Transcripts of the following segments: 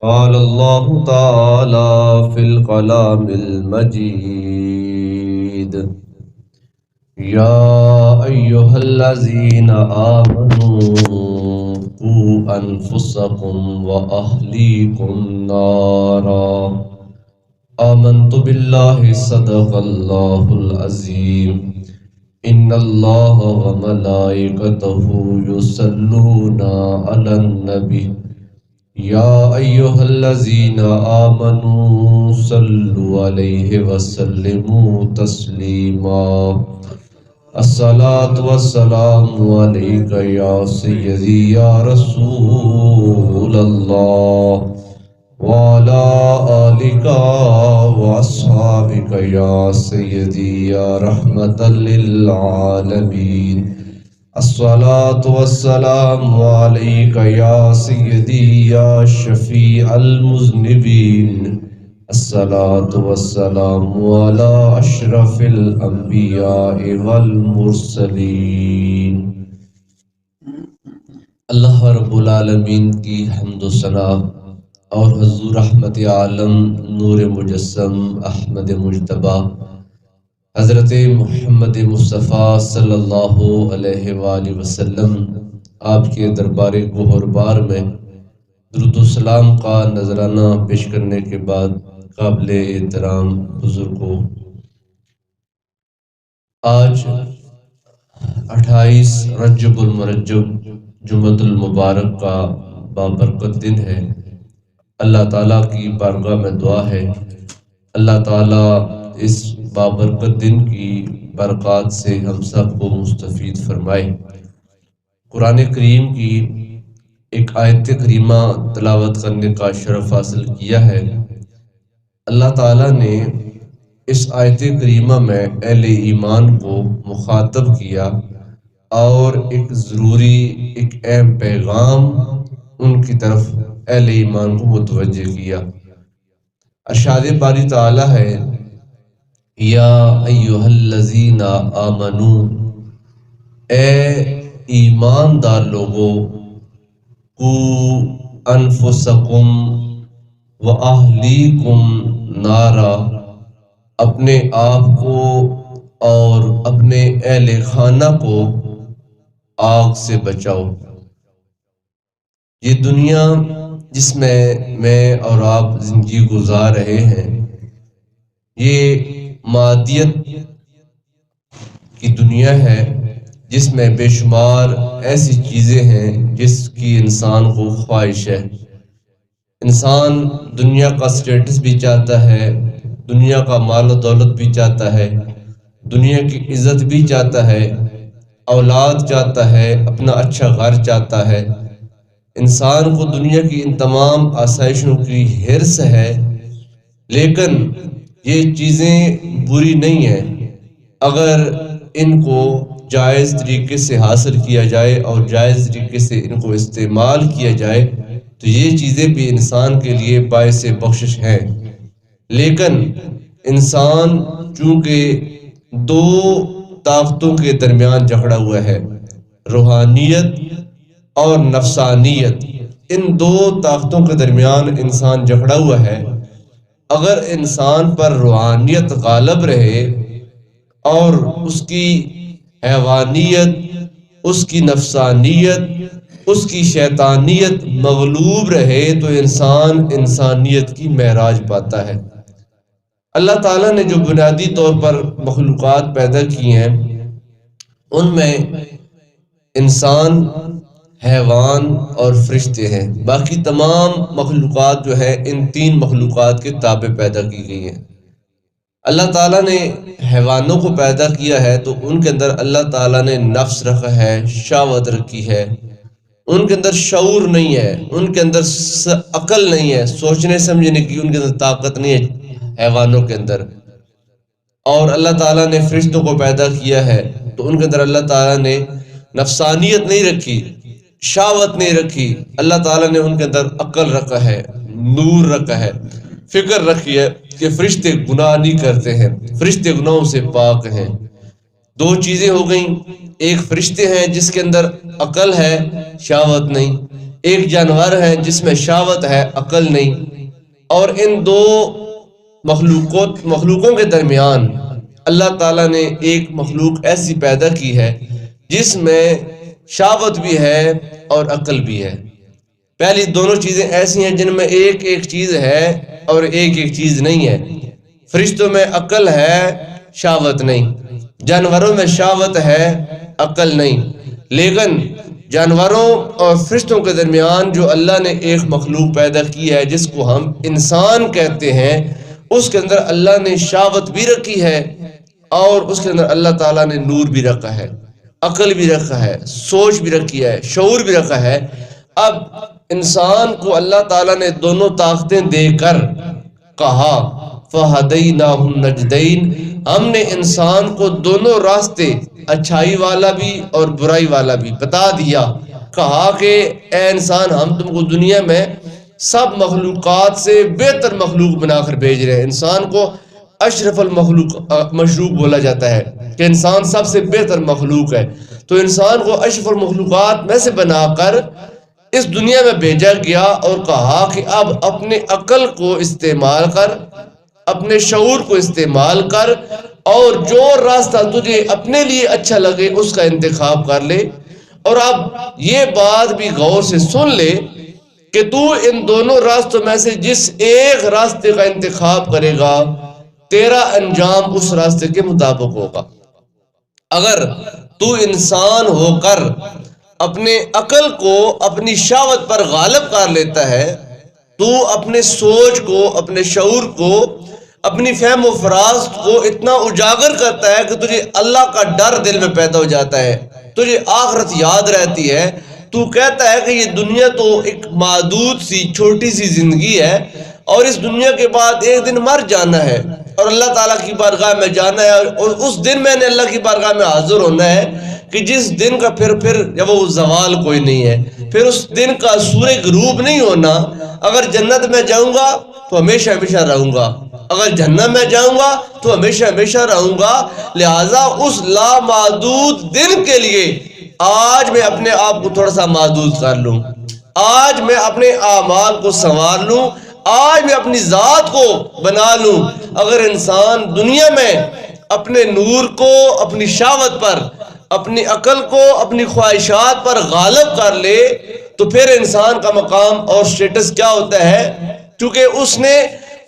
قال الله تعالى في الكلام المجيد: يا أيها الذين آمنوا قوا أنفسكم وأهليكم نارا. آمنت بالله صدق الله العظيم. إن الله وملائكته يصلون على النبي يا أيها الذين آمنوا صلوا عليه وسلموا تسليما. الصلاة والسلام عليك يا سيدي يا رسول الله، وعلى آلك وأصحابك يا سيدي يا رحمة للعالمين. الصلاة والسلام عليك يا سيدي يا شفيع المذنبين. الصلاة والسلام على أشرف الأنبياء والمرسلين. اللہ رب العالمین کی حمد و ثنا اور حضور رحمت عالم نور مجسم احمد مجتبی حضرت محمد مصطفیٰ صلی اللہ علیہ وآلہ وسلم آپ کے دربار گوہر بار میں درود و سلام کا نذرانہ پیش کرنے کے بعد قابل احترام بزرگوں، آج 28 رجب المرجب جمعۃ المبارک کا بابرکت دن ہے۔ اللہ تعالیٰ کی بارگاہ میں دعا ہے اللہ تعالیٰ اس بابرکت دن کی برکات سے ہم سب کو مستفید فرمائے۔ قرآن کریم کی ایک آیت کریمہ تلاوت کرنے کا شرف حاصل کیا ہے۔ اللہ تعالیٰ نے اس آیت کریمہ میں اہل ایمان کو مخاطب کیا اور ایک ضروری ایک اہم پیغام ان کی طرف اہل ایمان کو متوجہ کیا۔ ارشاد باری تعالیٰ ہے: یا ایہا الذین آمنو، اے ایماندار لوگو، قو انفسکم و اہلیکم نارا، اپنے آپ کو اور اپنے اہل خانہ کو آگ سے بچاؤ۔ یہ دنیا جس میں میں اور آپ زندگی گزار رہے ہیں، یہ مادیت کی دنیا ہے جس میں بے شمار ایسی چیزیں ہیں جس کی انسان کو خواہش ہے۔ انسان دنیا کا سٹیٹس بھی چاہتا ہے، دنیا کا مال و دولت بھی چاہتا ہے، دنیا کی عزت بھی چاہتا ہے، اولاد چاہتا ہے، اپنا اچھا گھر چاہتا ہے۔ انسان کو دنیا کی ان تمام آسائشوں کی حرص ہے، لیکن یہ چیزیں بری نہیں ہیں اگر ان کو جائز طریقے سے حاصل کیا جائے اور جائز طریقے سے ان کو استعمال کیا جائے تو یہ چیزیں بھی انسان کے لیے باعث بخشش ہیں۔ لیکن انسان چونکہ دو طاقتوں کے درمیان جکڑا ہوا ہے، روحانیت اور نفسانیت، ان دو طاقتوں کے درمیان انسان جکڑا ہوا ہے۔ اگر انسان پر روحانیت غالب رہے اور اس کی حیوانیت، اس کی نفسانیت، اس کی شیطانیت مغلوب رہے تو انسان انسانیت کی معراج پاتا ہے۔ اللہ تعالیٰ نے جو بنیادی طور پر مخلوقات پیدا کی ہیں ان میں انسان، حیوان اور فرشتے ہیں۔ باقی تمام مخلوقات جو ہے ان تین مخلوقات کے تابع پیدا کی گئی ہیں۔ اللہ تعالیٰ نے حیوانوں کو پیدا کیا ہے تو ان کے اندر اللہ تعالیٰ نے نفس رکھا ہے، شہوت رکھی ہے، ان کے اندر شعور نہیں ہے، ان کے اندر عقل نہیں ہے، سوچنے سمجھنے کی ان کے اندر طاقت نہیں ہے حیوانوں کے اندر۔ اور اللہ تعالیٰ نے فرشتوں کو پیدا کیا ہے تو ان کے اندر اللہ تعالیٰ نے نفسانیت نہیں رکھی، شہوت نہیں رکھی، اللہ تعالیٰ نے ان کے اندر عقل رکھا ہے، نور رکھا ہے، فکر رکھی ہے کہ فرشتے گناہ نہیں کرتے ہیں، فرشتے گناہوں سے پاک ہیں۔ دو چیزیں ہو گئیں، ایک فرشتے ہیں جس کے اندر عقل ہے، شہوت نہیں، ایک جانور ہے جس میں شہوت ہے، عقل نہیں، اور ان دو مخلوقوں کے درمیان اللہ تعالیٰ نے ایک مخلوق ایسی پیدا کی ہے جس میں شہوت بھی ہے اور عقل بھی ہے۔ پہلی دونوں چیزیں ایسی ہیں جن میں ایک ایک چیز ہے اور ایک ایک چیز نہیں ہے۔ فرشتوں میں عقل ہے، شہوت نہیں، جانوروں میں شہوت ہے، عقل نہیں، لیکن جانوروں اور فرشتوں کے درمیان جو اللہ نے ایک مخلوق پیدا کی ہے جس کو ہم انسان کہتے ہیں، اس کے اندر اللہ نے شہوت بھی رکھی ہے اور اس کے اندر اللہ تعالیٰ نے نور بھی رکھا ہے، عقل بھی رکھا ہے، سوچ بھی رکھی ہے، شعور بھی رکھا ہے۔ اب انسان کو اللہ تعالیٰ نے دونوں طاقتیں دے کر کہا فَهَدَيْنَاهُ النَّجْدَيْنِ، ہم نے انسان کو دونوں راستے، اچھائی والا بھی اور برائی والا بھی بتا دیا۔ کہا کہ اے انسان، ہم تم کو دنیا میں سب مخلوقات سے بہتر مخلوق بنا کر بھیج رہے ہیں۔ انسان کو اشرف مشروق بولا جاتا ہے کہ انسان سب سے بہتر مخلوق ہے، تو انسان کو اشرف المخلوقات میں سے بنا کر اس دنیا میں بھیجا گیا اور کہا کہ اب اپنے عقل کو استعمال کر، اپنے شعور کو استعمال کر، اور جو راستہ تجھے اپنے لیے اچھا لگے اس کا انتخاب کر لے۔ اور اب یہ بات بھی غور سے سن لے کہ تو ان دونوں راستوں میں سے جس ایک راستے کا انتخاب کرے گا، تیرا انجام اس راستے کے مطابق ہوگا۔ اگر تو انسان ہو کر اپنے عقل کو اپنی شہوت پر غالب کر لیتا ہے، تو اپنے سوچ کو، اپنے شعور کو، اپنی فہم و فراست کو اتنا اجاگر کرتا ہے کہ تجھے اللہ کا ڈر دل میں پیدا ہو جاتا ہے، تجھے آخرت یاد رہتی ہے، تو کہتا ہے کہ یہ دنیا تو ایک محدود سی چھوٹی سی زندگی ہے اور اس دنیا کے بعد ایک دن مر جانا ہے اور اللہ تعالیٰ کی بارگاہ میں جانا ہے، اور اس دن میں نے اللہ کی بارگاہ میں حاضر ہونا ہے کہ جس دن کا پھر جب وہ زوال کوئی نہیں ہے، پھر اس دن کا سورج غروب نہیں ہونا۔ اگر جنت میں جاؤں گا تو ہمیشہ ہمیشہ رہوں گا، اگر جہنم میں جاؤں گا تو ہمیشہ ہمیشہ رہوں گا۔ لہٰذا اس لامحدود دن کے لیے آج میں اپنے آپ کو تھوڑا سا محدود کر لوں، آج میں اپنے اعمال کو سنوار لوں، آج میں اپنی ذات کو بنا لوں۔ اگر انسان دنیا میں اپنے نور کو اپنی شہوت پر، اپنی عقل کو اپنی خواہشات پر غالب کر لے تو پھر انسان کا مقام اور سٹیٹس کیا ہوتا ہے؟ چونکہ اس نے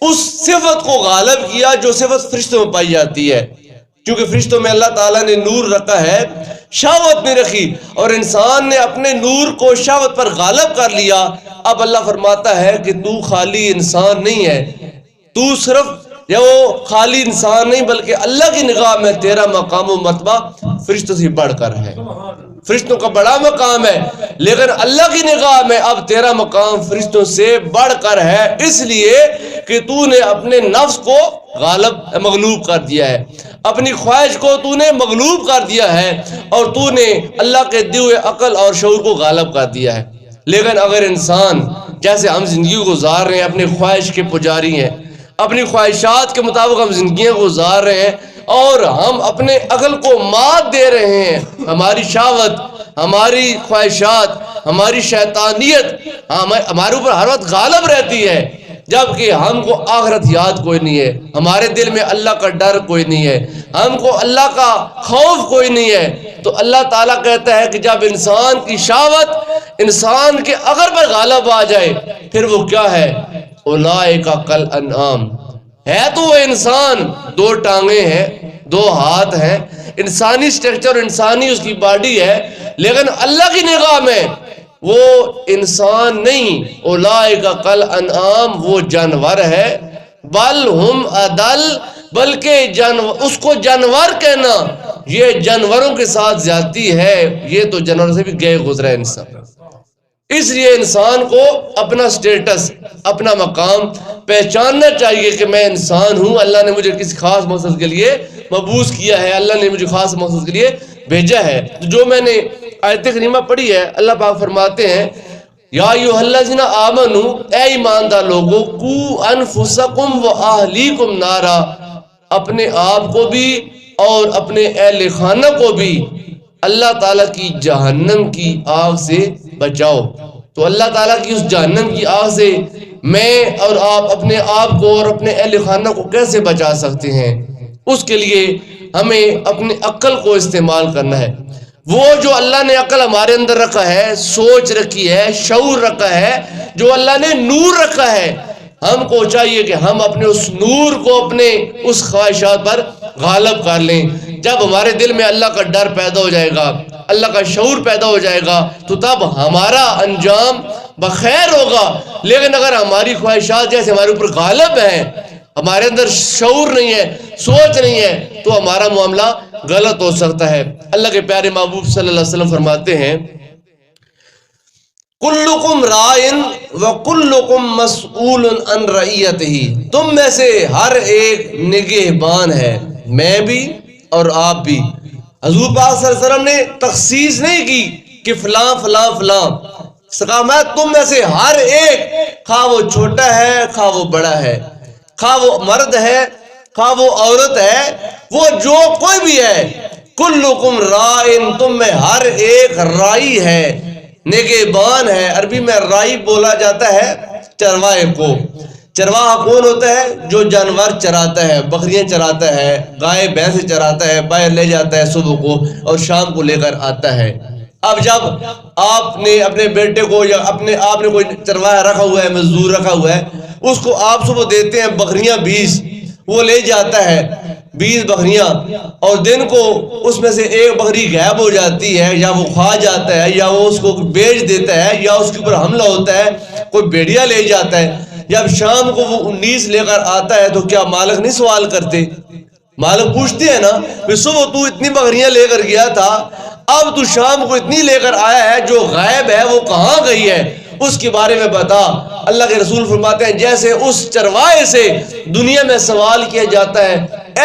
اس صفت کو غالب کیا جو صفت فرشتوں میں پائی جاتی ہے، کیونکہ فرشتوں میں اللہ تعالیٰ نے نور رکھا ہے، شہوت نہیں رکھی، اور انسان نے اپنے نور کو شہوت پر غالب کر لیا۔ اب اللہ فرماتا ہے کہ تو خالی انسان نہیں ہے، تو صرف وہ خالی انسان نہیں بلکہ اللہ کی نگاہ میں تیرا مقام و مرتبہ فرشتوں سے بڑھ کر ہے، فرشتوں کا بڑا مقام ہے، لیکن اللہ کی نگاہ میں اب تیرا مقام فرشتوں سے بڑھ کر ہے، اس لیے کہ تو نے اپنے نفس کو مغلوب کر دیا ہے، اپنی خواہش کو تو نے مغلوب کر دیا ہے، اور تو نے اللہ کے دیے ہوئے عقل اور شعور کو غالب کر دیا ہے۔ لیکن اگر انسان جیسے ہم زندگی گزار رہے ہیں، اپنی خواہش کے پجاری ہیں، اپنی خواہشات کے مطابق ہم زندگیاں گزار رہے ہیں اور ہم اپنے عقل کو مات دے رہے ہیں، ہماری شہوت، ہماری خواہشات، ہماری شیطانیت ہمارے اوپر ہر وقت غالب رہتی ہے، جبکہ ہم کو آخرت یاد کوئی نہیں ہے، ہمارے دل میں اللہ کا ڈر کوئی نہیں ہے، ہم کو اللہ کا خوف کوئی نہیں ہے۔ تو اللہ تعالیٰ کہتا ہے کہ جب انسان کی شہوت انسان کے عقل پر غالب آ جائے پھر وہ کیا ہے؟ اولئک کالانعام، ہے تو وہ انسان، دو ٹانگیں ہیں، دو ہاتھ ہیں، انسانی سٹرکچر، انسانی اس کی باڈی ہے، لیکن اللہ کی نگاہ میں وہ انسان نہیں، اولئک کالانعام، وہ جانور ہے، بل ہم اضل، بلکہ اس کو جانور کہنا یہ جانوروں کے ساتھ زیادتی ہے، یہ تو جانوروں سے بھی گئے گزرا ہے انسان۔ اس لیے انسان کو اپنا سٹیٹس، اپنا مقام پہچاننا چاہیے کہ میں انسان ہوں، اللہ نے مجھے کسی خاص مقصد کے لیے مبعوث کیا ہے، اللہ نے مجھے خاص مقصد کے لیے بھیجا ہے۔ جو میں نے آیت کریمہ پڑھی ہے، اللہ پاک فرماتے ہیں یا ایھا الذین آمنوا، اے ایماندار لوگو، قوا انفسکم واہلیکم نارا، اپنے آپ کو بھی اور اپنے اہل خانہ کو بھی اللہ تعالیٰ کی جہنم کی آگ سے بچاؤ۔ تو اللہ تعالیٰ کی اس جہنم کی آگ سے میں اور آپ اپنے آپ کو اور اپنے اہل خانہ کو کیسے بچا سکتے ہیں؟ اس کے لیے ہمیں اپنی عقل کو استعمال کرنا ہے۔ وہ جو اللہ نے عقل ہمارے اندر رکھا ہے، سوچ رکھی ہے، شعور رکھا ہے، جو اللہ نے نور رکھا ہے، ہم کو چاہیے کہ ہم اپنے اس نور کو اپنے اس خواہشات پر غالب کر لیں۔ جب ہمارے دل میں اللہ کا ڈر پیدا ہو جائے گا، اللہ کا شعور پیدا ہو جائے گا، تو تب ہمارا انجام بخیر ہوگا۔ لیکن اگر ہماری خواہشات جیسے ہمارے اوپر غالب ہیں، ہمارے اندر شعور نہیں ہے، سوچ نہیں ہے، تو ہمارا معاملہ غلط ہو سکتا ہے۔ اللہ کے پیارے محبوب صلی اللہ علیہ وسلم فرماتے ہیں کلکم رائن وکلکم مسئول عن رعیتہ، تم میں سے ہر ایک نگہبان ہے، میں بھی اور آپ بھی۔ حضور پاک صلی اللہ علیہ وسلم نے تخصیص نہیں کی کہ فلاں فلاں فلاں، میں تم میں سے ہر ایک، خواہ وہ چھوٹا ہے، خواہ وہ بڑا ہے، خواہ وہ مرد ہے، خواہ وہ عورت ہے، وہ جو کوئی بھی ہے، کلکم رائن، تم میں ہر ایک رائی ہے، نگہبان ہے۔ عربی میں رائی بولا جاتا ہے چرواہے کو۔ چرواہا کون ہوتا ہے؟ جو جانور چراتا ہے، بکریاں چراتا ہے، گائے بھینس چراتا ہے، باہر لے جاتا ہے صبح کو اور شام کو لے کر آتا ہے۔ اب جب آپ نے اپنے بیٹے کو یا اپنے آپ نے کوئی چرواہا رکھا ہوا ہے، مزدور رکھا ہوا ہے، اس کو آپ صبح دیتے ہیں بکریاں 20، وہ لے جاتا ہے 20 بکریاں، اور دن کو اس میں سے ایک بکری غائب ہو جاتی ہے، یا وہ کھا جاتا ہے، یا وہ اس کو بیچ دیتا ہے، یا اس کے اوپر حملہ ہوتا ہے، کوئی بھیڑیا لے جاتا ہے۔ جب شام کو وہ 19 لے کر آتا ہے تو کیا مالک نہیں سوال کرتے؟ مالک پوچھتے ہیں نا کہ صبح تو اتنی بکریاں لے کر گیا تھا، اب تو شام کو اتنی لے کر آیا ہے، جو غائب ہے وہ کہاں گئی ہے، اس کے بارے میں بتا۔ اللہ کے رسول فرماتے ہیں جیسے اس چرواہے سے دنیا میں سوال کیا جاتا ہے،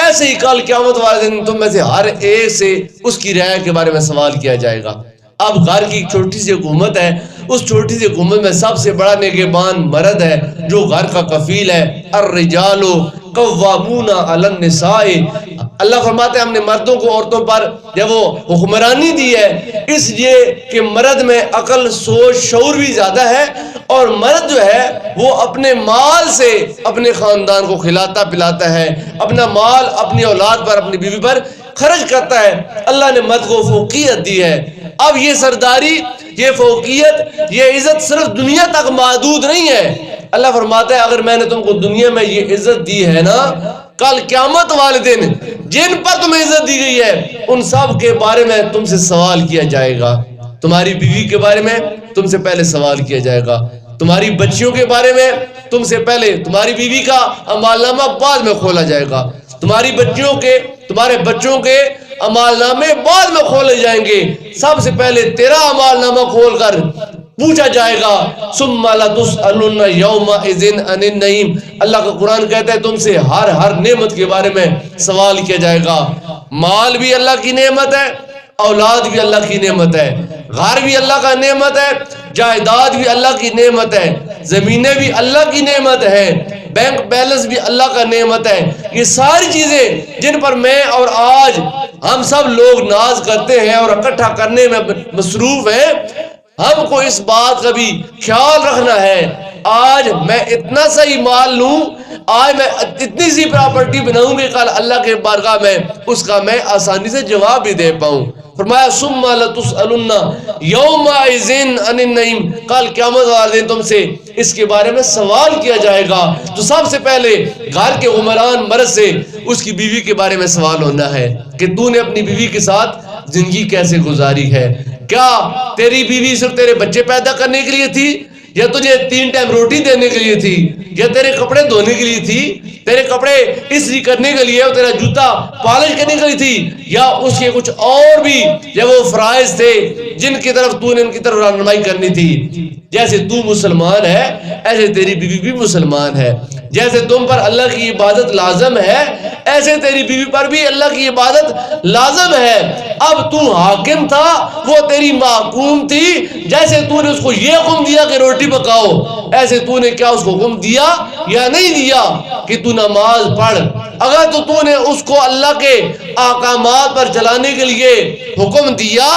ایسے ہی کل قیامت والے دن تم میں سے ہر ایک سے اس کی رعایا کے بارے میں سوال کیا جائے گا۔ اب گھر کی ایک چھوٹی سی حکومت ہے، اس چھوٹی سی حکومت میں سب سے بڑا نگہبان مرد ہے، جو گھر کا کفیل ہے۔ الرجال قوامون علی النساء، اللہ فرماتے ہیں ہم نے مردوں کو عورتوں پر جب وہ حکمرانی دی ہے، اس لیے کہ مرد میں عقل، سوچ، شعور بھی زیادہ ہے، اور مرد جو ہے وہ اپنے مال سے اپنے خاندان کو کھلاتا پلاتا ہے، اپنا مال اپنی اولاد پر، اپنی بیوی پر خرچ کرتا ہے۔ اللہ نے مرد کو فوقیت دی ہے۔ اب یہ سرداری، یہ فوقیت، یہ عزت صرف دنیا تک محدود نہیں ہے۔ اللہ فرماتا ہے اگر میں نے تم کو دنیا میں یہ عزت دی ہے نا، کل قیامت والے دن جن پر تمہیں عزت دی گئی ہے ان سب کے بارے میں تم سے سوال کیا جائے گا۔ تمہاری بیوی کے بارے میں تم سے پہلے سوال کیا جائے گا، تمہاری بچیوں کے بارے میں تم سے پہلے، تمہاری بیوی کا اعمال نامہ بعد میں کھولا جائے گا، تمہاری بچیوں کے، تمہارے بچوں کے اعمال نامے بعد میں کھولے جائیں گے، سب سے پہلے تیرا اعمال نامہ کھول کر پوچھا جائے گا۔ ثم لتسألن یومئذ عن النعیم، اللہ کا قرآن کہتا ہے تم سے ہر نعمت کے بارے میں سوال کیا جائے گا۔ مال بھی اللہ کی نعمت ہے، اولاد بھی اللہ کی نعمت ہے، گھر بھی اللہ کا نعمت ہے، جائیداد بھی اللہ کی نعمت ہے، زمینیں بھی اللہ کی نعمت ہے، بینک بیلنس بھی اللہ کا نعمت ہے۔ یہ ساری چیزیں جن پر میں اور آج ہم سب لوگ ناز کرتے ہیں اور اکٹھا کرنے میں مصروف ہیں، ہم کو اس بات کا بھی خیال رکھنا ہے آج میں اتنا سا ہی مال لوں، آج میں اتنی سی پراپرٹی بناؤں گی، کل اللہ کے بارگاہ میں اس کا میں آسانی سے جواب بھی دے پاؤں۔ فرمایا ثم لتسألن یومئذ عن النعیم، کل قیامت والے دن تم سے اس کے بارے میں سوال کیا جائے گا۔ تو سب سے پہلے گھر کے عمران مرد سے اس کی بیوی کے بارے میں سوال ہونا ہے کہ تو نے اپنی بیوی کے ساتھ زندگی کیسے گزاری ہے؟ کیا تیری بیوی صرف تیرے بچے پیدا کرنے کے لیے تھی، یا تجھے 3 ٹائم روٹی دینے کے لیے تھی، یا تیرے کپڑے دھونے کے لیے تھی، تیرے کپڑے استری کرنے کے لیے اور تیرا جوتا پالش کرنے کے لیے تھی، یا اس کے کچھ اور بھی یا وہ فرائض تھے جن کی طرف تو نے ان کی طرف رہنمائی کرنی تھی؟ جیسے تو مسلمان ہے ایسے تیری بیوی بھی مسلمان ہے، جیسے تم پر اللہ کی عبادت لازم ہے ایسے تیری بیوی پر بھی اللہ کی عبادت لازم ہے۔ اب تو حاکم تھا، وہ تیری محکوم تھی. جیسے تو نے اس کو یہ حکم دیا کہ روٹی پکاؤ، ایسے تو نے کیا اس کو حکم دیا یا نہیں دیا کہ تو نماز پڑھ؟ اگر تو نے اس کو اللہ کے احکامات پر چلانے کے لیے حکم دیا،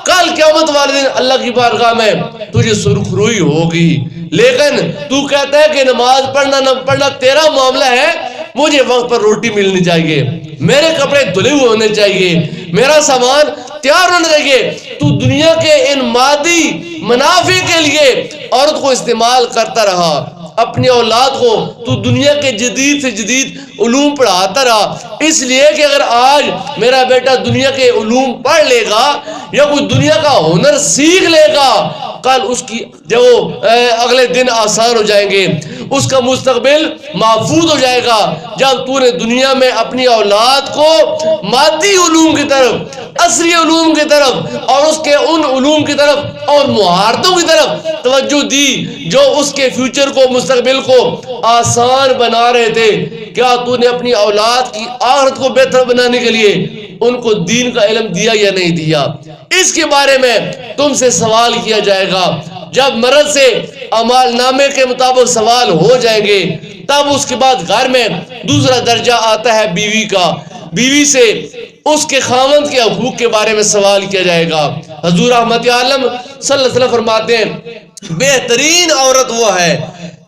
کل قیامت والے دن اللہ کی بارگاہ میں تجھے سرخروئی ہوگی. لیکن تو کہتا ہے کہ نماز پڑھنا نہ پڑھنا تیرا معاملہ ہے، مجھے وقت پر روٹی ملنی چاہیے، میرے کپڑے دھلے ہوئے ہونے چاہیے، میرا سامان تیار ہونا چاہیے. تو دنیا کے ان مادی منافع کے لیے عورت کو استعمال کرتا رہا، اپنی اولاد کو تو دنیا کے جدید سے جدید علوم پڑھاتا رہا. اس لیے کہ اگر آج میرا بیٹا دنیا کے علوم پڑھ لے گا یا کوئی دنیا کا ہنر سیکھ لے گا، کل اس کی جو اگلے دن آسان ہو جائیں گے، اس کا مستقبل محفوظ ہو جائے گا. جب تو نے دنیا میں اپنی اولاد کو مادی علوم کی طرف، عصری علوم کی طرف اور اس کے ان علوم کی طرف اور مہارتوں کی طرف توجہ دی جو اس کے فیوچر کو، مستقبل کو آسان بنا رہے تھے، کیا تو نے اپنی اولاد کی آخرت کو بہتر بنانے کے لیے ان کو دین کا علم دیا یا نہیں دیا؟ اس کے بارے میں تم سے سوال کیا جائے گا. جب مرد سے اعمال نامے کے مطابق سوال ہو جائیں گے، تب اس کے بعد گھر میں دوسرا درجہ آتا ہے بیوی کا. بیوی سے اس کے خاوند کے حقوق کے بارے میں سوال کیا جائے گا. حضور رحمت عالم صلی اللہ علیہ وسلم فرماتے ہیں بہترین عورت وہ ہے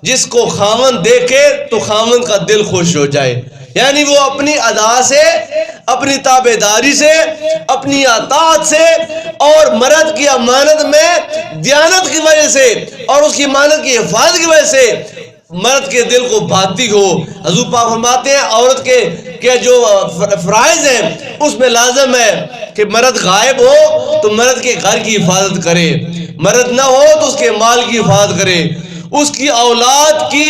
جس کو خاوند دیکھے تو خاوند کا دل خوش ہو جائے. یعنی وہ اپنی ادا سے، اپنی تابعداری سے، اپنی اطاعت سے اور مرد کی امانت میں دیانت کی وجہ سے اور اس کی امانت کی حفاظت کی وجہ سے مرد کے دل کو بھاتی ہو. حضور پاک فرماتے ہیں عورت کے جو فرائض ہیں اس میں لازم ہے کہ مرد غائب ہو تو مرد کے گھر کی حفاظت کرے، مرد نہ ہو تو اس کے مال کی حفاظت کرے، اس کی اولاد کی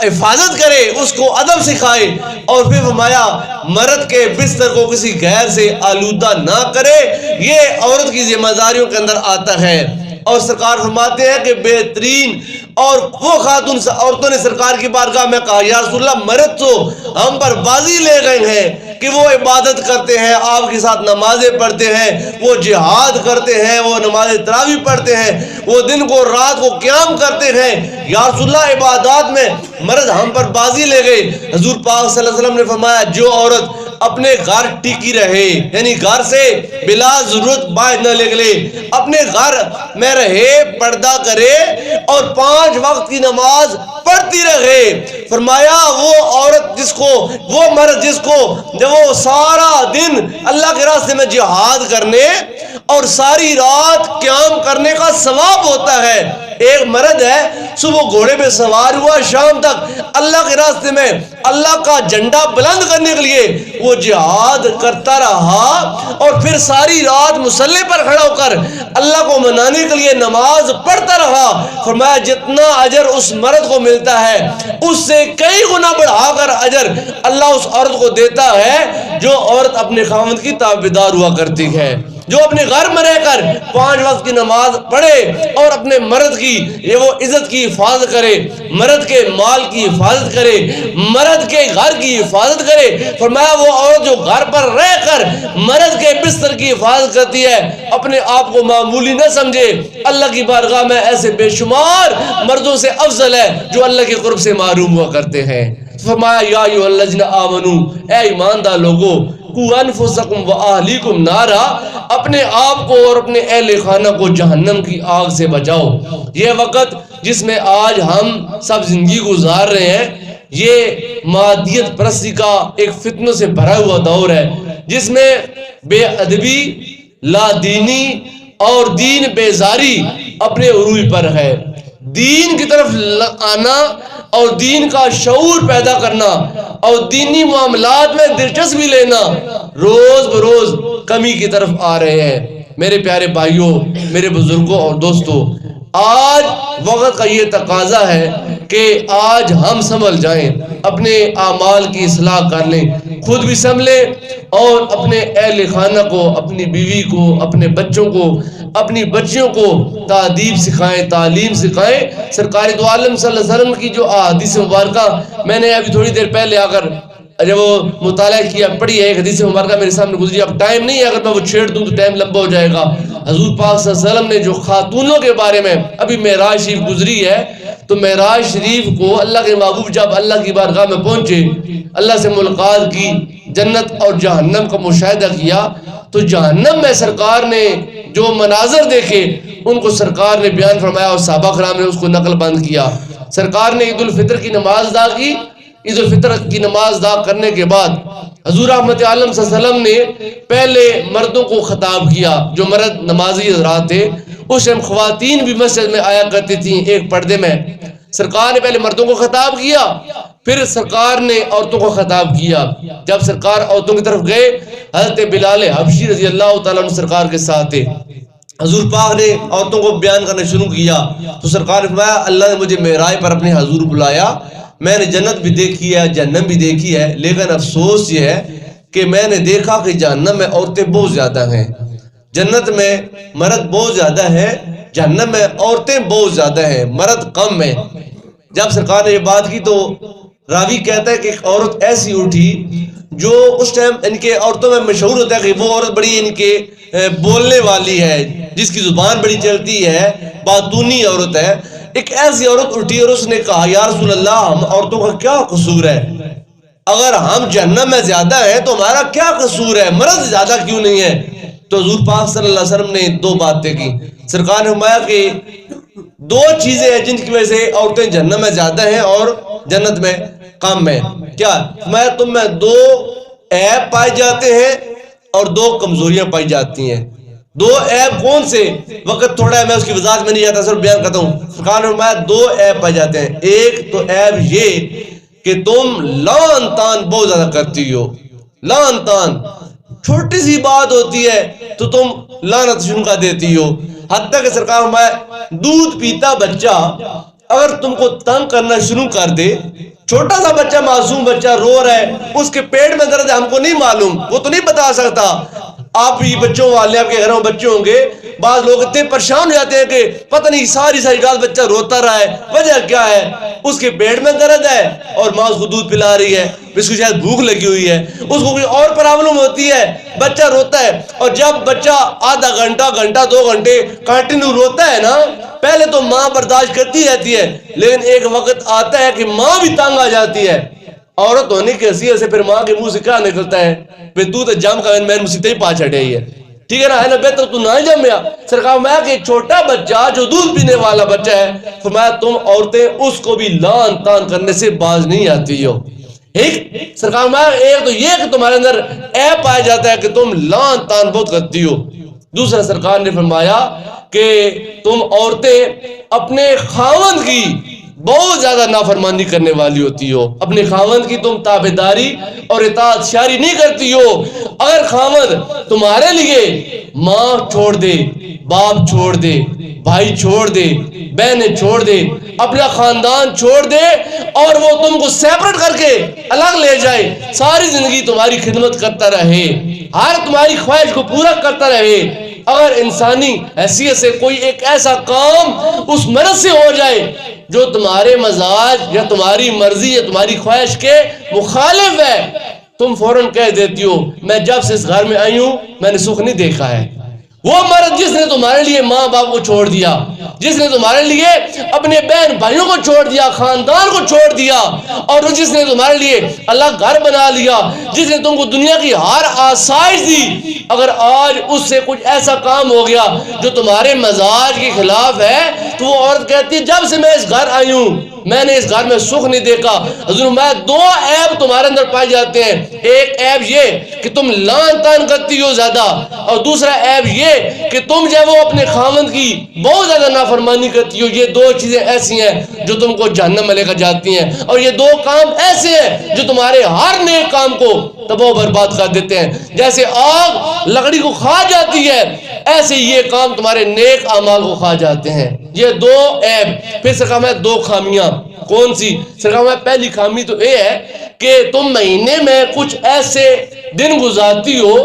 حفاظت کرے، اس کو ادب سکھائے. اور پھر فرمایا مرد کے بستر کو کسی غیر سے آلودہ نہ کرے. یہ عورت کی ذمہ داریوں کے اندر آتا ہے. اور سرکار فرماتے ہیں کہ بہترین اور وہ خاتون عورتوں نے سرکار کی بارگاہ میں کہا یا رسول اللہ مرد تو ہم پر بازی لے گئے ہیں کہ وہ عبادت کرتے ہیں، آپ کے ساتھ نمازیں پڑھتے ہیں، وہ جہاد کرتے ہیں، وہ نماز تراویح پڑھتے ہیں، وہ دن کو رات کو قیام کرتے ہیں. یا رسول اللہ عبادات میں مرد ہم پر بازی لے گئے. حضور پاک صلی اللہ علیہ وسلم نے فرمایا جو عورت اپنے گھر ٹکی رہے، یعنی گھر سے بلا ضرورت باہر نہ نکلے، اپنے گھر میں رہے، پردہ کرے اور 5 وقت کی نماز پڑھتی رہے، فرمایا وہ عورت جس کو، وہ مرد جس کو جب وہ سارا دن اللہ کے راستے میں جہاد کرنے اور ساری رات قیام کرنے کا ثواب ہوتا ہے. ایک مرد ہے صبح گھوڑے پہ سوار ہوا، شام تک اللہ کے راستے میں اللہ کا جھنڈا بلند کرنے کے لیے وہ جہاد کرتا رہا اور پھر ساری رات مصلی پر کھڑا ہو کر اللہ کو منانے کے لیے نماز پڑھتا رہا. فرمایا جتنا اجر اس مرد کو ملتا ہے اس سے کئی گنا بڑھا کر اجر اللہ اس عورت کو دیتا ہے جو عورت اپنے خاوند کی تابعدار ہوا کرتی ہے، جو اپنے گھر میں رہ کر 5 وقت کی نماز پڑھے اور اپنے مرد کی وہ عزت کی حفاظت کرے، مرد کے مال کی حفاظت کرے، مرد کے گھر کی حفاظت کرے. فرمایا وہ عورت جو گھر پر رہ کر مرد کے بستر کی حفاظت کرتی ہے اپنے آپ کو معمولی نہ سمجھے، اللہ کی بارگاہ میں ایسے بے شمار مردوں سے افضل ہے جو اللہ کے قرب سے محروم ہوا کرتے ہیں. فرمایا یا ایھا الذین آمنو، اے ایماندار لوگو، قوا انفسکم واہلیکم نارا، اپنے آپ کو اور اپنے اہل خانہ کو جہنم کی آگ سے بچاؤ. یہ وقت جس میں آج ہم سب زندگی گزار رہے ہیں یہ مادیت پرستی کا ایک فتنوں سے بھرا ہوا دور ہے جس میں بے ادبی، لا دینی اور دین بیزاری اپنے عروج پر ہے. دین کی طرف آنا اور دین کا شعور پیدا کرنا اور دینی معاملات میں دلچسپی لینا روز بروز کمی کی طرف آ رہے ہیں. میرے پیارے بھائیوں، میرے بزرگوں اور دوستوں، آج وقت کا یہ تقاضا ہے کہ آج ہم سنبھل جائیں، اپنے اعمال کی اصلاح کر لیں، خود بھی سنبھلیں اور اپنے اہل خانہ کو، اپنی بیوی کو، اپنے بچوں کو، اپنی بچیوں کو تادیب سکھائیں، تعلیم سکھائیں. سرکار دو عالم صلی اللہ علیہ وسلم کی جو احادیث مبارکہ میں نے ابھی تھوڑی دیر پہلے آ کر جب وہ مطالعہ کیا پڑھی ہے ایک حدیث مبارکہ میرے سامنے گزری. اب ٹائم نہیں ہے، اگر میں وہ چھیڑ دوں تو ٹائم لمبا ہو جائے گا. حضور پاک صلی اللہ علیہ وسلم نے جو خاتونوں کے بارے میں ابھی معراج شریف گزری ہے، تو معراج شریف کو اللہ کے محبوب جب اللہ کی بارگاہ میں پہنچے، اللہ سے ملاقات کی، جنت اور جہنم کا مشاہدہ کیا، تو جہنم میں سرکار نے جو مناظر دیکھے ان کو سرکار نے بیان فرمایا اور صحابہ کرام نے اس کو نقل بند کیا. سرکار نے عید الفطر کی نماز ادا کی. عید الفطر کی نماز ادا کرنے کے بعد حضور رحمت عالم صلی اللہ علیہ وسلم نے پہلے مردوں کو خطاب کیا، جو مرد نمازی حضرات تھے. اس ٹائم خواتین بھی مسجد میں آیا کرتی تھیں ایک پردے میں. سرکار نے پہلے مردوں کو خطاب کیا، پھر سرکار نے عورتوں کو خطاب کیا. جب سرکار عورتوں کی طرف گئے، حضرت بلال حبشی رضی اللہ تعالیٰ عنہ سرکار کے ساتھ تھے. حضور پاک نے عورتوں کو بیان کرنا شروع کیا تو سرکار نے فرمایا اللہ نے مجھے معراج پر اپنے حضور بلایا. میں نے جنت بھی دیکھی ہے، جہنم بھی دیکھی ہے، لیکن افسوس یہ ہے کہ میں نے دیکھا کہ جہنم میں عورتیں بہت زیادہ ہیں، جنت میں مرد بہت زیادہ ہیں، جہنم میں عورتیں بہت زیادہ ہیں، مرد کم ہیں. جب سرکار نے یہ بات کی تو راوی کہتا ہے کہ ایک عورت ایسی اٹھی جو اس ٹائم ان کے عورتوں میں مشہور ہوتا ہے کہ وہ عورت بڑی ان کے بولنے والی ہے، جس کی زبان بڑی چلتی ہے، باتونی عورت ہے. ایک ایسی عورت اٹھی اور اس نے کہا یا رسول اللہ ہم عورتوں کا کیا قصور ہے؟ اگر ہم جہنم میں زیادہ ہیں تو ہمارا کیا قصور ہے؟ مرد زیادہ کیوں نہیں ہے؟ تو حضور پاک صلی اللہ علیہ وسلم نے دو باتیں کی. سرکار نے فرمایا کہ دو چیزیں ہیں جن کی وجہ سے عورتیں جہنم میں زیادہ ہیں اور جنت میں کم ہیں. کیا فرمایا؟ تم میں دو عیب پائے جاتے ہیں اور دو کمزوریاں پائی جاتی ہیں. دو عیب کون سے؟ وقت تھوڑا ہے، میں اس کی وضاحت میں نہیں جاتا، صرف بیان کرتا ہوں. سرکار نے فرمایا دو عیب پائے جاتے ہیں. ایک تو عیب یہ کہ تم لعن طعن بہت زیادہ کرتی ہو. لعن طعن چھوٹی سی بات ہوتی ہے تو تم لعنت شروع کر دیتی ہو. حتیٰ کہ سرکار فرمایا دودھ پیتا بچہ اگر تم کو تنگ کرنا شروع کر دے، چھوٹا سا بچہ معصوم بچہ رو رہا ہے، اس کے پیٹ میں درد ہے، ہم کو نہیں معلوم، وہ تو نہیں بتا سکتا. آپ بھی بچوں والے، آپ کے گھروں میں بچے ہوں گے، بعض لوگ اتنے پریشان ہو جاتے ہیں کہ پتہ نہیں ساری رات بچہ روتا رہا ہے، وجہ کیا ہے؟ اس کے پیٹ میں درد ہے اور ماں اس کو دودھ پلا رہی ہے، اس کو شاید بھوک لگی ہوئی ہے، اس کو کوئی اور پرابلم ہوتی ہے، بچہ روتا ہے. اور جب بچہ آدھا گھنٹہ 2 گھنٹے کنٹینیو روتا ہے نا، پہلے تو ماں برداشت کرتی رہتی ہے، لیکن ایک وقت آتا ہے کہ ماں بھی تنگ آ جاتی ہے. عورت ہونے کی حیثیت سے پھر ماں کے منہ سے کیا نکلتا ہے؟ پھر تو جم کا میں مسیطے ہی پا چھڑے ہی ہے، ٹھیک ہے نا؟ ہے نا؟ بہتر تو نہ جمیا. سرکار فرمایا کہ چھوٹا بچہ جو دودھ پینے والا بچہ ہے، فرمایا تم عورتیں اس کو بھی لعن طعن کرنے سے باز نہیں آتی ہو. ایک سرکار فرمایا ایک تو یہ کہ تمہارے اندر عیب پایا جاتا ہے کہ تم لعن طعن بہت کرتی ہو. دوسرا سرکار نے فرمایا کہ تم عورتیں اپنے خاوند کی بہت زیادہ نافرمانی کرنے والی ہوتی ہو. اپنے خاوند کی تم تابعداری اور اطاعت شاری نہیں کرتی ہو. اگر خاوند تمہارے لیے ماں چھوڑ دے، باپ چھوڑ دے، بھائی چھوڑ دے، بہنیں چھوڑ دے، اپنا خاندان چھوڑ دے اور وہ تم کو سیپریٹ کر کے الگ لے جائے، ساری زندگی تمہاری خدمت کرتا رہے، ہر تمہاری خواہش کو پورا کرتا رہے، اگر انسانی حیثیت سے کوئی ایک ایسا کام اس مرد سے ہو جائے جو تمہارے مزاج یا تمہاری مرضی یا تمہاری خواہش کے مخالف ہے، تم فوراً کہہ دیتی ہو میں جب سے اس گھر میں آئی ہوں میں نے سکھ نہیں دیکھا ہے. وہ مرد جس نے تمہارے لیے ماں باپ کو چھوڑ دیا، جس نے تمہارے لیے اپنے بہن بھائیوں کو چھوڑ دیا، خاندان کو چھوڑ دیا، اور جس نے تمہارے لیے اللہ گھر بنا لیا، جس نے تم کو دنیا کی ہر آسائش دی، اگر آج اس سے کچھ ایسا کام ہو گیا جو تمہارے مزاج کے خلاف ہے تو وہ عورت کہتی ہے جب سے میں اس گھر آئی ہوں میں نے اس گھر میں سکھ نہیں دیکھا. حضور میں دو عیب تمہارے اندر پائے جاتے ہیں. ایک عیب یہ کہ تم لعن طعن کرتی ہو زیادہ، اور دوسرا عیب یہ کہ تم جو وہ اپنے خاوند کی بہت زیادہ نافرمانی کرتی ہو. یہ دو چیزیں ایسی ہیں جو تم کو جہنم میں لے کر جاتی ہیں، اور یہ دو کام ایسے ہیں جو تمہارے ہر نیک کام کو تباہ و برباد کر دیتے ہیں. جیسے آگ لکڑی کو کھا جاتی ہے، ایسے یہ کام تمہارے نیک اعمال کو کھا جاتے ہیں. یہ دو عیب. پھر سرکار میں دو خامیاں. کون سی؟ سرکار میں پہلی خامی تو یہ ہے کہ تم مہینے میں کچھ ایسے دن گزارتی ہو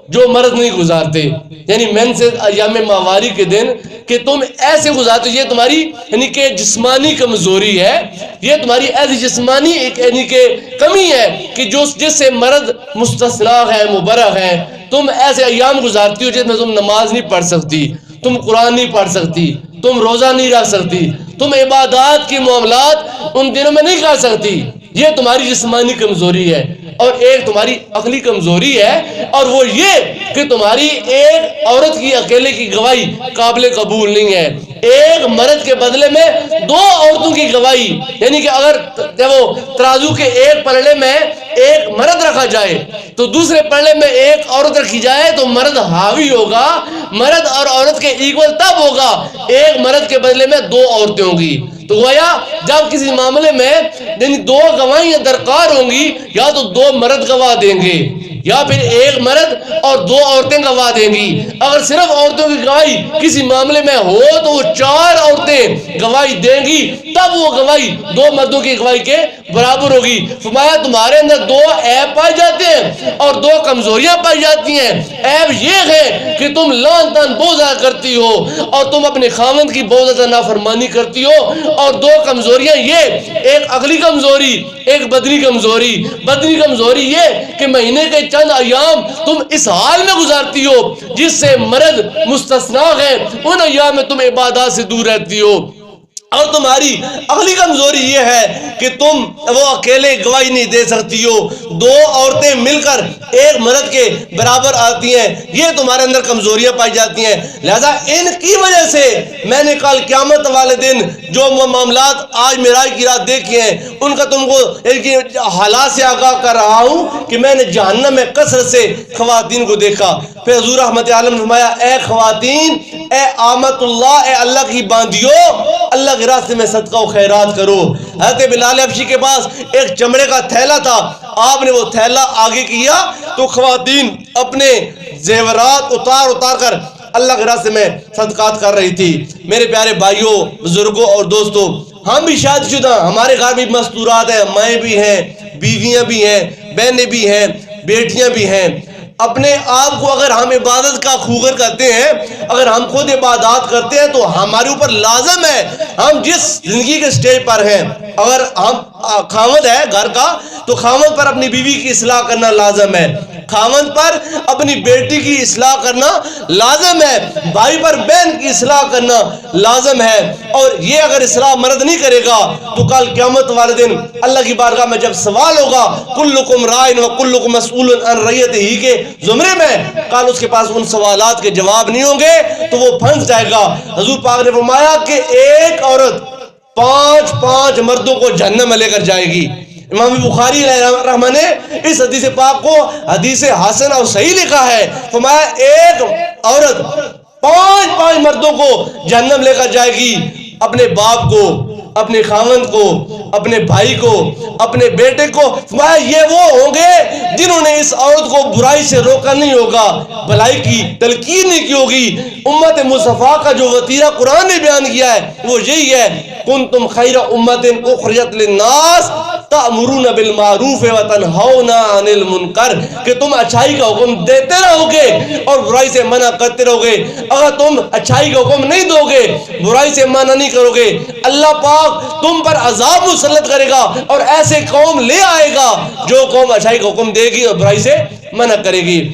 جو مرد نہیں گزارتے، یعنی مینسز ایام ماہواری کے دن کہ تم ایسے گزارتے، یہ تمہاری یعنی کہ جسمانی کمزوری ہے، یہ تمہاری ایسی جسمانی ایک یعنی کہ کمی ہے کہ جس سے مرد مستثنا ہے، مبرہ ہے. تم ایسے ایام گزارتی ہو جس میں تم نماز نہیں پڑھ سکتی، تم قرآن نہیں پڑھ سکتی، تم روزہ نہیں رکھ سکتی، تم عبادات کی معاملات ان دنوں میں نہیں کر سکتی. یہ تمہاری جسمانی کمزوری ہے. اور ایک تمہاری عقلی کمزوری ہے، اور وہ یہ کہ تمہاری ایک عورت کی اکیلے کی گواہی قابل قبول نہیں ہے. ایک مرد کے بدلے میں دو عورتوں کی گواہی، یعنی کہ اگر وہ ترازو کے ایک پلڑے میں ایک مرد رکھا جائے تو دوسرے پلڑے میں ایک عورت رکھی جائے تو مرد حاوی ہوگا. مرد اور عورت کے ایکول تب ہوگا ایک مرد کے بدلے میں دو عورتیں ہوں گی. تو گویا جب کسی معاملے میں یعنی دو گواہیاں درکار ہوں گی، یا تو دو مرد گواہ دیں گے یا پھر ایک مرد اور دو عورتیں گواہ دیں گی. اگر صرف عورتوں کی گواہی کسی معاملے میں ہو تو وہ چار عورتیں گواہی دیں گی، تب وہ گواہی دو مردوں کی گواہی کے برابر ہوگی. فرمایا تمہارے اندر دو عیب پائے جاتے ہیں اور دو کمزوریاں پائی جاتی ہیں. عیب یہ ہے کہ تم لعن طعن بہت زیادہ کرتی ہو اور تم اپنے خاوند کی بہت زیادہ نافرمانی کرتی ہو. اور دو کمزوریاں یہ، ایک عقلی کمزوری، ایک بدنی کمزوری. بدنی کمزوری یہ کہ مہینے کے چند ایام تم اس حال میں گزارتی ہو جس سے مرد مستثنا ہے، ان ایام میں تم عبادات سے دور رہتی ہو. اور تمہاری عقلی کمزوری یہ ہے کہ تم وہ اکیلے گواہی نہیں دے سکتی ہو، دو عورتیں مل کر ایک مرد کے برابر آتی ہیں. یہ تمہارے اندر کمزوریاں پائی جاتی ہیں. لہذا ان کی وجہ سے میں نے کل قیامت والے دن جو معاملات آج معراج کی رات دیکھے ہیں ان کا تم کو حالات سے آگاہ کر رہا ہوں کہ میں نے جہنم میں کثرت سے خواتین کو دیکھا. پھر حضور رحمت عالم نے فرمایا، اے خواتین، اے آمت اللہ، اے اللہ کی باندیو، اللہ کے راستے میں صدقہ و خیرات کرو. حضرت بلال حبشی کے پاس ایک چمڑے کا تھیلا تھا، آپ نے وہ تھیلا آگے کیا تو خواتین اپنے زیورات اتار کر اللہ کے راستے میں صدقات کر رہی تھی. میرے پیارے بھائیوں، بزرگوں اور دوستوں، ہم بھی شادی شدہ، ہمارے گھر بھی مستورات ہیں، مائیں بھی ہیں، بیویاں بھی ہیں، بہنیں بھی ہیں، بیٹیاں بھی ہیں. اپنے آپ کو اگر ہم عبادت کا خوگر کرتے ہیں، اگر ہم خود عبادات کرتے ہیں تو ہمارے اوپر لازم ہے، ہم جس زندگی کے سٹیج پر ہیں، اگر ہم خاوند ہے گھر کا تو خاوند پر اپنی بیوی کی اصلاح کرنا لازم ہے، خاوند پر اپنی بیٹی کی اصلاح کرنا لازم ہے، بھائی پر بہن کی اصلاح کرنا لازم ہے. اور یہ اگر اصلاح مرد نہیں کرے گا تو کل قیامت والے دن اللہ کی بارگاہ میں جب سوال ہوگا، کلکم رائن و کلکم مسئول عن رعیتہ کے زمرے میں، کل اس کے پاس ان سوالات کے جواب نہیں ہوں گے تو وہ پھنس جائے گا. حضور پاک نے فرمایا کہ ایک عورت پانچ مردوں کو جہنم میں لے کر جائے گی. امام بخاری رحمہ نے اس حدیث پاک کو حدیث حسن اور صحیح لکھا ہے. فرمایا ایک عورت پانچ مردوں کو جہنم لے کر جائے گی، اپنے باپ کو، اپنے خاوند کو، اپنے بھائی کو، اپنے بیٹے کو. فرمایا یہ وہ ہوں گے جنہوں نے اس عورت کو برائی سے روکا نہیں ہوگا، بھلائی کی تلقین نہیں کی ہوگی. امت مصطفیٰ کا جو وتیرہ قرآن نے بیان کیا ہے وہ یہی ہے، کنتم خیر امت اخرجت للناس تأمرون بالمعروف وتنہون عن المنکر، کہ تم اچھائی کا حکم دیتے رہو گے اور برائی سے منع کرتے رہو گے. اگر تم اچھائی کا حکم نہیں دو گے، برائی سے منع نہیں کرو گے، اللہ پاک تم پر عذاب مسلط کرے گا اور ایسے قوم لے آئے گا جو قوم اچھائی کا حکم دے گی اور برائی سے منع کرے گی.